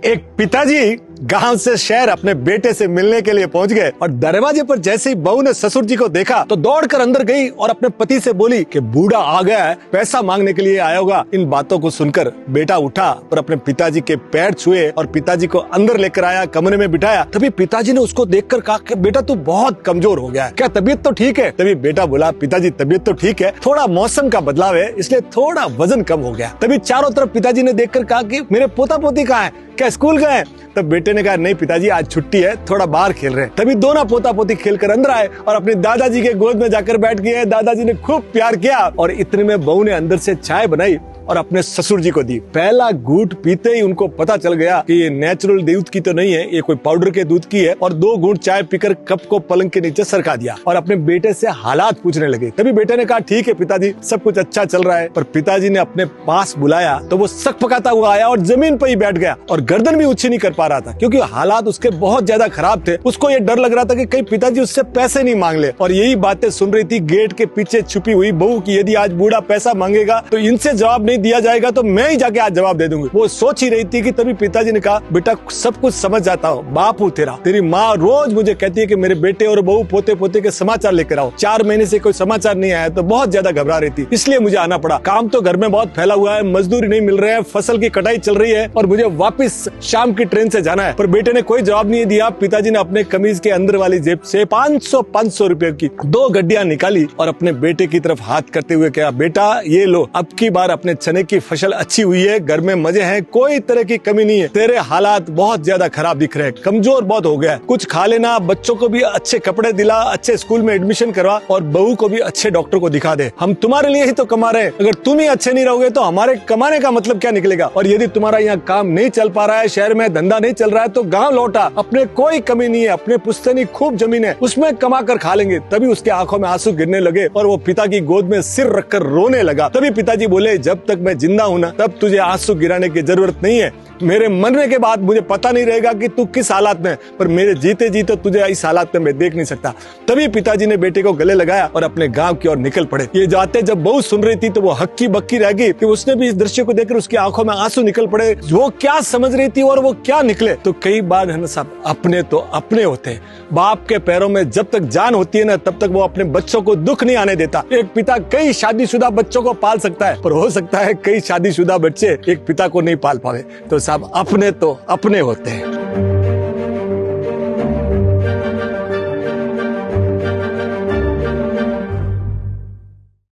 एक पिताजी गांव से शहर अपने बेटे से मिलने के लिए पहुंच गए और दरवाजे पर जैसे ही बहू ने ससुर जी को देखा तो दौड़कर अंदर गई और अपने पति से बोली कि बूढ़ा आ गया है, पैसा मांगने के लिए आया होगा। इन बातों को सुनकर बेटा उठा और अपने पिताजी के पैर छुए और पिताजी को अंदर लेकर आया, कमरे में बिठाया। तभी पिताजी ने उसको देखकर कहा कि बेटा तू बहुत कमजोर हो गया है, क्या तबीयत तो ठीक है? तभी बेटा बोला पिताजी तबीयत तो ठीक है, थोड़ा मौसम का बदलाव है इसलिए थोड़ा वजन कम हो गया। तभी चारों तरफ पिताजी ने देखकर कहा कि मेरे पोता पोती कहाँ है, क्या स्कूल गए? तब बेटे ने कहा नहीं पिताजी आज छुट्टी है, थोड़ा बाहर खेल रहे हैं। तभी दोनों पोता पोती खेलकर अंदर आए और अपने दादाजी के गोद में जाकर बैठ गए। दादाजी ने खूब प्यार किया और इतने में बहू ने अंदर से चाय बनाई और अपने ससुर जी को दी। पहला घूंट पीते ही उनको पता चल गया कि ये नेचुरल दूध की तो नहीं है, ये कोई पाउडर के दूध की है। और 2 घूंट चाय पीकर कप को पलंग के नीचे सरका दिया और अपने बेटे से हालात पूछने लगे। तभी बेटे ने कहा ठीक है पिताजी, सब कुछ अच्छा चल रहा है। पर पिताजी ने अपने पास बुलाया तो वो सकपकाता हुआ आया और जमीन पर ही बैठ गया और गर्दन भी ऊंची नहीं कर पा रहा था क्योंकि हालात उसके बहुत ज्यादा खराब थे। उसको ये डर लग रहा था कि कहीं पिताजी उससे पैसे नहीं मांग ले। और यही बातें सुन रही थी गेट के पीछे छुपी हुई बहू की, यदि आज बूढ़ा पैसा मांगेगा तो इनसे जवाब नहीं दिया जाएगा तो मैं ही जाके आज जवाब दे दूंगी। वो सोच ही रही थी कि तभी पिताजी ने कहा बेटा सब कुछ समझ जाता हूँ, बाप हूँ तेरा, तेरी माँ रोज मुझे कहती है कि मेरे बेटे और बहू पोते पोते के समाचार लेकर आओ। 4 महीने से कोई समाचार नहीं आया तो बहुत ज्यादा घबरा रही थी, इसलिए मुझे आना पड़ा। काम तो घर में बहुत फैला हुआ है, मजदूरी नहीं मिल रहे हैं, फसल की कटाई चल रही है और मुझे वापिस शाम की ट्रेन से जाना है। पर बेटे ने कोई जवाब नहीं दिया। पिताजी ने अपने कमीज के अंदर वाली जेब से 500 रुपए की 2 गड्डियां निकाली और अपने बेटे की तरफ हाथ करते हुए कहा बेटा ये लो, अब की बार अपने चने की फसल अच्छी हुई है, घर में मजे हैं, कोई तरह की कमी नहीं है। तेरे हालात बहुत ज्यादा खराब दिख रहे हैं, कमजोर बहुत हो गया है, कुछ खा लेना, बच्चों को भी अच्छे कपड़े दिला, अच्छे स्कूल में एडमिशन करवा और बहू को भी अच्छे डॉक्टर को दिखा दे। हम तुम्हारे लिए ही तो कमा रहे हैं, अगर तुम ही अच्छे नहीं रहोगे तो हमारे कमाने का मतलब क्या निकलेगा? और यदि तुम्हारा यहाँ काम नहीं चल पा रहा है, शहर में धंधा नहीं चल रहा है तो गाँव लौटा, अपने कोई कमी नहीं है, अपने पुश्तैनी खूब जमीन है, उसमें कमा कर खा लेंगे। तभी उसके आंखों में आंसू गिरने लगे और वो पिता की गोद में सिर रखकर रोने लगा। तभी पिताजी बोले जब तक मैं जिंदा हूँ ना तब तुझे आंसू गिराने की जरूरत नहीं है। मेरे मरने के बाद मुझे पता नहीं रहेगा कि तू किस हालात में, पर मेरे जीते जीते तुझे इस हालात में मैं देख नहीं सकता। तभी पिताजी ने बेटे को गले लगाया और अपने गांव की ओर निकल पड़े। ये जाते जब बहू सुन रही थी तो वो हक्की बक्की रह गई कि उसने भी इस दृश्य को देखकर उसकी आंखों में आंसू निकल पड़े। वो क्या समझ रही थी और वो क्या निकले। तो कई बार है ना साहब, अपने तो अपने होते हैं। बाप के पैरों में जब तक जान होती है ना तब तक वो अपने बच्चों को दुख नहीं आने देता। एक पिता कई शादीशुदा बच्चों को पाल सकता है, पर हो सकता है कई शादीशुदा बच्चे एक पिता को नहीं पाल पावे। तो साहब अपने तो अपने होते हैं।